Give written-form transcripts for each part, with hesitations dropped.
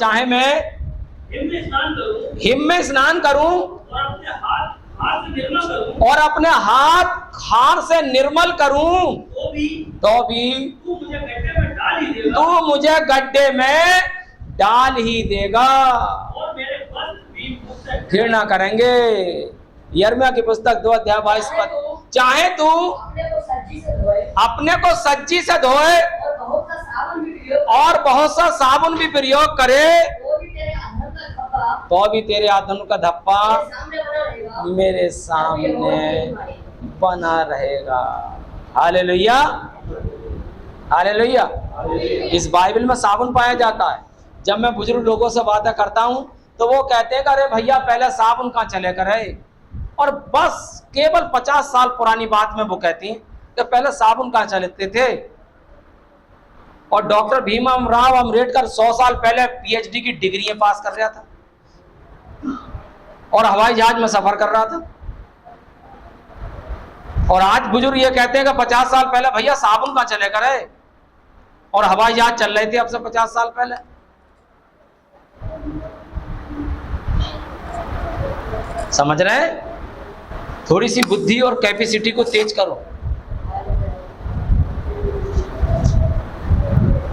चाहे मैं हिम में स्नान करूं और अपने हाथ खार से निर्मल करूं तो भी तू मुझे गड्ढे में डाल ही देगा घृणा करेंगे। यिर्मयाह की पुस्तक 2 अध्याय 22 पद। चाहे तू अपने को सज्जी से धोए और बहुत सा साबुन भी प्रयोग करे तो भी तेरे अधर्म का धब्बा मेरे सामने बना रहेगा। Hallelujah, hallelujah. इस बाइबल में साबुन पाया जाता है। जब मैं बुजुर्ग लोगों से बातें करता हूं तो वो कहते हैं कि अरे भैया पहले साबुन कहाँ चले करे, और बस केवल 50 साल पुरानी बात में वो कहती हैं कि पहले साबुन कहाँ चलते थे। और डॉक्टर भीमराव अम्बेडकर 100 साल पहले पीएचडी की डिग्री पास कर रहा था और हवाई जहाज में सफर कर रहा था। और आज बुजुर्ग ये कहते हैं कि 50 साल पहले भैया साबुन कहाँ चले करे, और हवाई जहाज चल रहे थे अब से 50 साल पहले। समझ रहे हैं? थोड़ी सी बुद्धि और कैपेसिटी को तेज करो।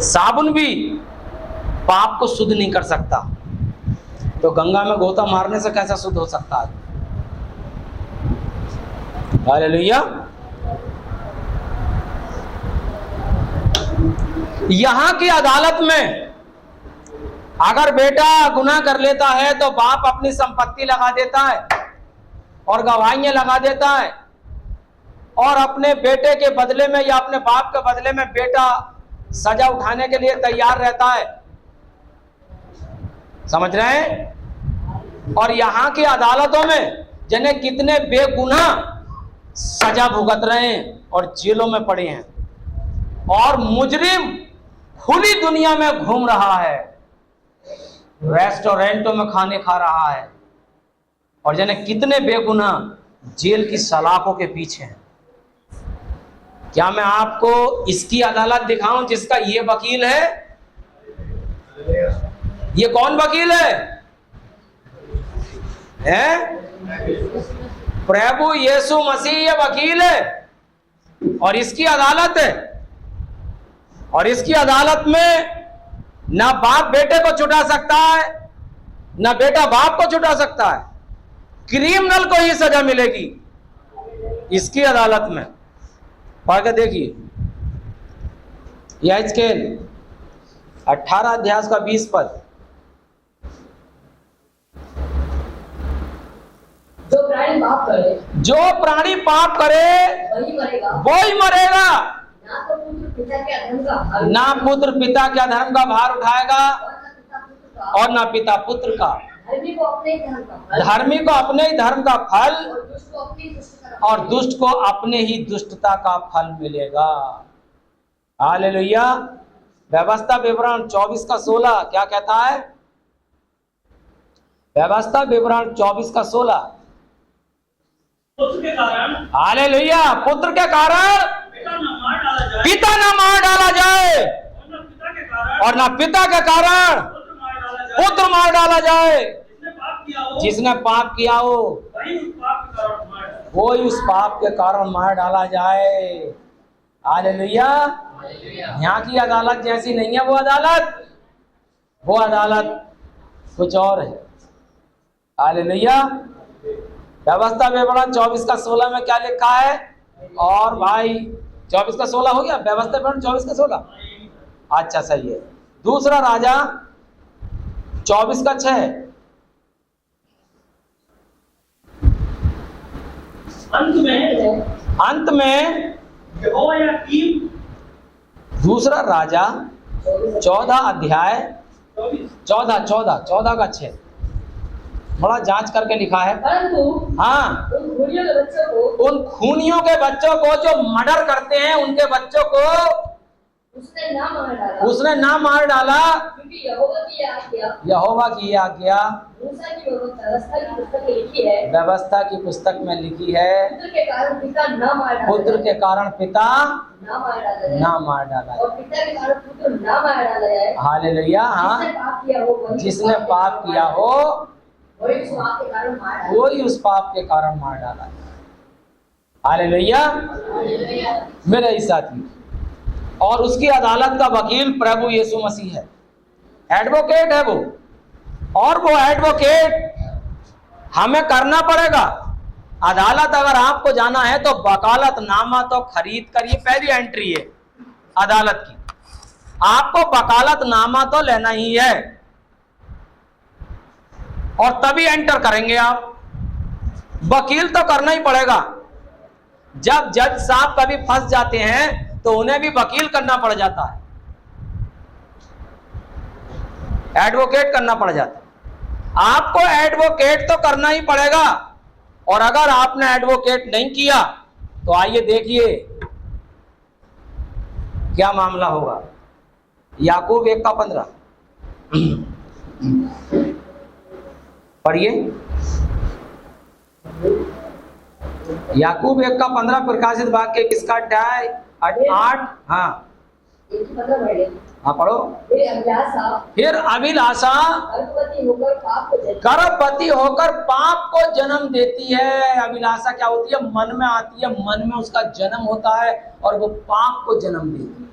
साबुन भी पाप को शुद्ध नहीं कर सकता, तो गंगा में गोता मारने से कैसा शुद्ध हो सकता है? हालेलुया। यहां की अदालत में अगर बेटा गुनाह कर लेता है तो बाप अपनी संपत्ति लगा देता है और गवाहियां लगा देता है, और अपने बेटे के बदले में या अपने बाप के बदले में बेटा सजा उठाने के लिए तैयार रहता है। समझ रहे हैं? और यहां की अदालतों में जिन्हें कितने बेगुनाह सजा भुगत रहे हैं और जेलों में पड़े हैं, और मुजरिम खुली दुनिया में घूम रहा है, रेस्टोरेंटों में खाने खा रहा है, और जिन्हें कितने बेगुनाह जेल की सलाखों के पीछे हैं। क्या मैं आपको इसकी अदालत दिखाऊं जिसका ये वकील है? ये कौन वकील है? प्रभु यीशु मसीह ये वकील है, और इसकी अदालत है। और इसकी अदालत में ना बाप बेटे को छुटा सकता है, ना बेटा बाप को छुटा सकता है। क्रिमिनल को ही सजा मिलेगी इसकी अदालत में। पढ़ के देखिए, यहेजकेल 18 अध्याय का 20 पद। जो प्राणी पाप करे वही मरेगा, ना पुत्र पिता के अधर्म का भार उठाएगा और ना पिता पुत्र का। धर्मी को अपने ही धर्म का फल और दुष्ट को अपने ही दुष्टता का फल मिलेगा। हालेलुया। व्यवस्था विवरण 24 का 16 क्या कहता है? व्यवस्था विवरण 24 का 16। हालेलुया। पुत्र के कारण पिता न मार डाला जाए, और ना पिता के कारण पुत्र मार डाला जाए। जिसने पाप किया हो वही उस पाप के कारण मार डाला जाए। हालेलुया। यहाँ की अदालत जैसी नहीं है वो अदालत कुछ और है। हालेलुया। व्यवस्था विवरण 24 का 16 में क्या लिखा है? और भाई 24 का 16 हो गया? व्यवस्था विवरण 24 का 16। अच्छा सही है। दूसरा राजा 24 का 6। अंत में दूसरा राजा 14 अध्याय 14 का 6 बड़ा जांच करके लिखा है। हाँ, उन खूनियों के बच्चों को जो मर्डर करते हैं, उनके बच्चों को उसने ना मार डाला क्योंकि यहोवा की आज्ञा मूसा की व्यवस्था की पुस्तक में लिखी है, व्यवस्था की पुस्तक में लिखी है, पुत्र के कारण पिता ना मार डाला पुत्र जाए, के कारण पिता ना मार डाला जाए, ना मार डाला और पिता के कारण पुत्र ना मार डाला जाए। हालेलुया। हाँ, जिसने पाप किया हो वही उस पाप के कारण मार डाला। वही उस पाप के कारण मार डाला। हालेलुया मेरे ही साथी। और उसकी अदालत का वकील प्रभु यीशु मसीह है, एडवोकेट है वो। और वो एडवोकेट हमें करना पड़ेगा। अदालत अगर आपको जाना है तो वकालतनामा तो खरीद कर, ये पहली एंट्री है अदालत की, आपको वकालतनामा तो लेना ही है और तभी एंटर करेंगे आप। वकील तो करना ही पड़ेगा। जब जज साहब कभी फंस जाते हैं तो उन्हें भी वकील करना पड़ जाता है, एडवोकेट करना पड़ जाता है। आपको एडवोकेट तो करना ही पड़ेगा। और अगर आपने एडवोकेट नहीं किया तो आइए देखिए क्या मामला होगा। याकूब 1:15 पढ़िए। याकूब 1:15 प्रकाशित वाक्य किसका अध्याय 8। हाँ हाँ पढ़ो। फिर अभिलाषा गर्भवती होकर पाप को जन्म देती है। अभिलाषा क्या होती है? मन में आती है, मन में उसका जन्म होता है और वो पाप को जन्म देती है।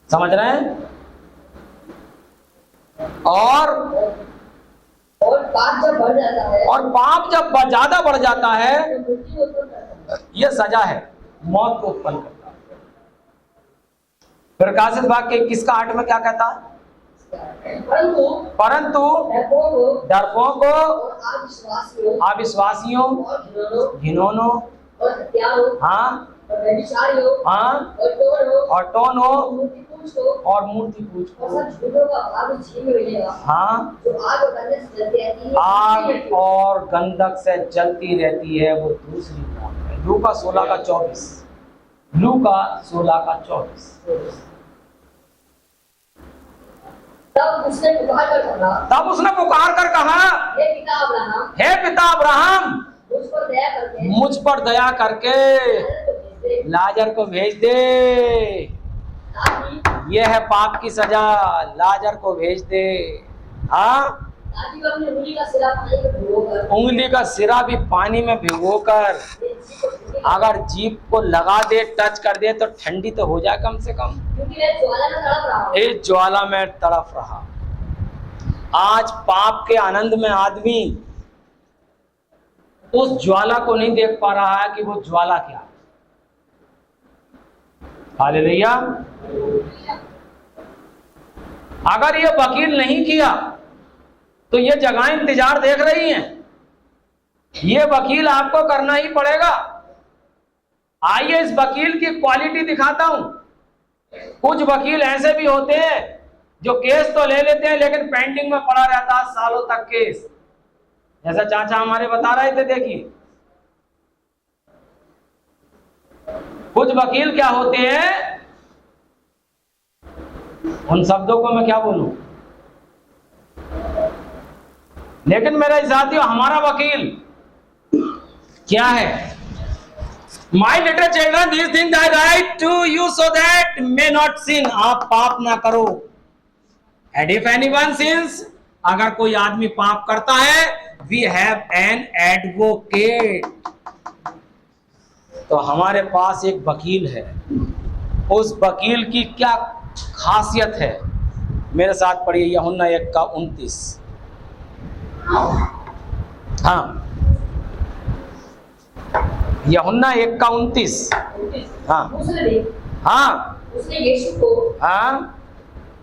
समझ रहे हैं? और पाप जब बढ़ जाता है, और पाप जब ज्यादा बढ़ जाता है, ये सजा है, मौत को उत्पन्न करता है। प्रकाशित वाक्य किसका 8 में क्या कहता है? परंतु डरपोकों, अविश्वासियों, घिनौनों, हाँ हाँ, और टोनो और मूर्ति पूजकों, हाँ, आग और गंधक से जलती रहती है, वो दूसरी मौत है। लूका 16:24, लूका 16:24। तब उसने पुकार कर कहा, हे पिता अब्राहम, मुझ पर दया करके लाजर को भेज दे। यह है पाप की सजा, लाजर को भेज दे। हाँ, उंगली का सिरा भी पानी में भिगोकर अगर जीभ को लगा दे, टच कर दे तो ठंडी तो हो जाए कम से कम। इस ज्वाला में तड़प रहा। आज पाप के आनंद में आदमी उस ज्वाला को नहीं देख पा रहा है कि वो ज्वाला क्या है। हालेलुया। अगर ये वकील नहीं किया तो ये जगह इंतजार देख रही हैं। ये वकील आपको करना ही पड़ेगा। आइए इस वकील की क्वालिटी दिखाता हूं। कुछ वकील ऐसे भी होते हैं जो केस तो ले लेते हैं लेकिन पेंडिंग में पड़ा रहता है सालों तक केस। जैसा चाचा हमारे बता रहे थे, देखिए कुछ वकील क्या होते हैं, उन शब्दों को मैं क्या बोलूं, लेकिन मेरे साथियों हमारा वकील क्या है? My little children, these things I write to you so that may not sin. आप पाप ना करो। And if anyone sins, अगर कोई आदमी पाप करता है, we have an advocate. तो हमारे पास एक वकील है। उस वकील की क्या खासियत है? मेरे साथ पढ़िए यूहन्ना 1:29। हाँ, यूहन्ना 1:29। हाँ हाँ, उसने यीशु को हाँ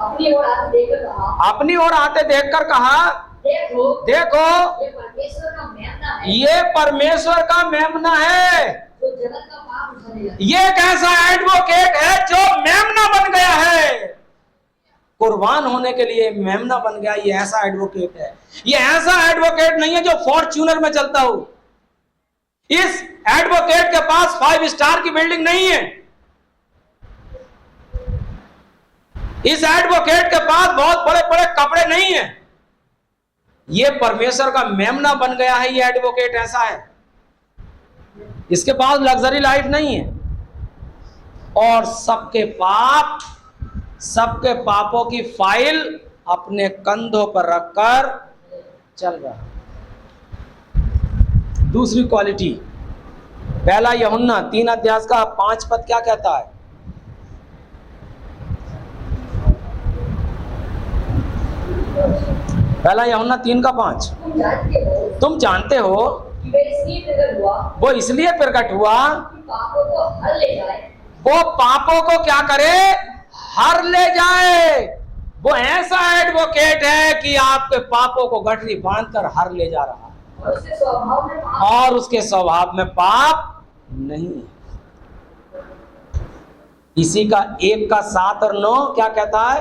अपनी ओर आते देखकर कहा, अपनी ओर आते देखकर कहा, देखो देखो ये परमेश्वर का मेमना है, ये परमेश्वर का मेमना है। जो जगत का पाप उठाएगा। ये एक ऐसा एडवोकेट है जो मेमना बन गया है, कुर्बान होने के लिए मेमना बन गया। ये ऐसा एडवोकेट है। ये ऐसा एडवोकेट नहीं है जो फॉर्च्यूनर में चलता हो। इस एडवोकेट के पास 5 स्टार की बिल्डिंग नहीं है। इस एडवोकेट के पास बहुत बड़े बड़े कपड़े नहीं है, ये परमेश्वर का मेमना बन गया है। ये एडवोकेट ऐसा है, इसके पास लग्जरी लाइफ नहीं है, और सबके पापों की फाइल अपने कंधों पर रखकर चल रहा है। दूसरी क्वालिटी, पहला यूहन्ना 3 अध्याय का 5 पद क्या कहता है? पहला यूहन्ना 3 का 5, तुम जानते हो वो इसलिए प्रकट हुआ पापों को हर ले जाए, वो पापों को क्या करे? हर ले जाए। वो ऐसा एडवोकेट है कि आपके पापों को गठरी बांधकर हर ले जा रहा है, और उसके स्वभाव में पाप, और उसके स्वभाव में पाप नहीं है। इसी का 1 का 7 और 9 क्या कहता है?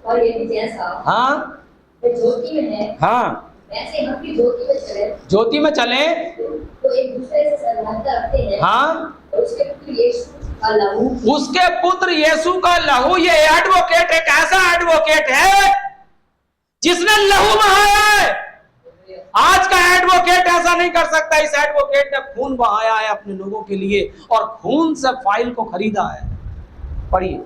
और यदि जैसा हाँ वे ज्योति में है, हाँ, वैसे हम भी ज्योति में चले, ज्योति में चले, तो एक दूसरे से समानता रखते हैं। हाँ, और उसके पुत्र यीशु का लहू, उसके पुत्र यीशु का लहू। ये एडवोकेट एक ऐसा एडवोकेट है जिसने लहू बहाया है। आज का एडवोकेट ऐसा नहीं कर सकता। इस एडवोकेट ने खून बहाया है अपने लोगों के लिए, और खून से फाइल को खरीदा है। पढ़िए,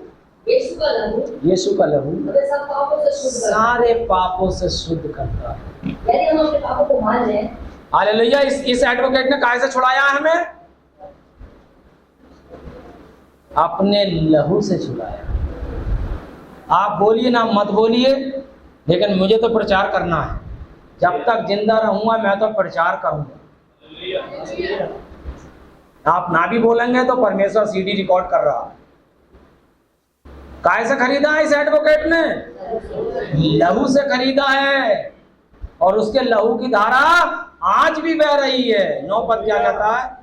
यीशु का लहू, यीशु का लहू हमें सब पापों से शुद्ध करता सारे पापों से शुद्ध करता है। है। यदि हम अपने पापों को मान लें, हालेलुया। इस एडवोकेट ने काहे से छुड़ाया है हमें? अपने लहू से छुड़ाया। आप बोलिए ना मत बोलिए, लेकिन मुझे तो प्रचार करना है। जब तक जिंदा रहूंगा मैं तो प्रचार करूंगा। आप ना भी बोलेंगे तो परमेश्वर सीडी रिकॉर्ड कर रहा है। काहे से खरीदा है इस एडवोकेट ने? लहू से खरीदा है, और उसके लहू की धारा आज भी बह रही है। 9 पद क्या कहता है?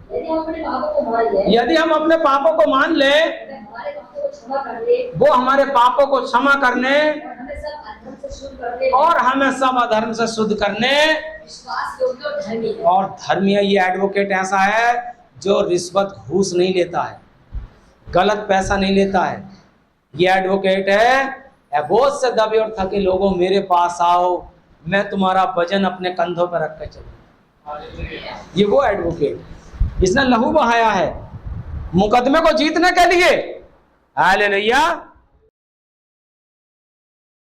यदि हम अपने पापों को मान लें, यदि हम अपने पापों को मान ले, हमारे पापों को क्षमा कर दे, वो हमारे पापों को क्षमा करने और हमें सब अधर्म से शुद्ध और हमें सब अधर्म से शुद्ध करने, करने विश्वास योग्य और धर्मी है। और धर्मी है। ये एडवोकेट ऐसा है जो रिश्वत घूस नहीं लेता है, गलत पैसा नहीं लेता है। ये एडवोकेट है, बोझ से दबे और थके लोगों मेरे पास आओ, मैं तुम्हारा वजन अपने कंधों पर रख कर चलूं। ये वो एडवोकेट, इसने लहू बहाया है मुकदमे को जीतने के लिए। हालेलुया।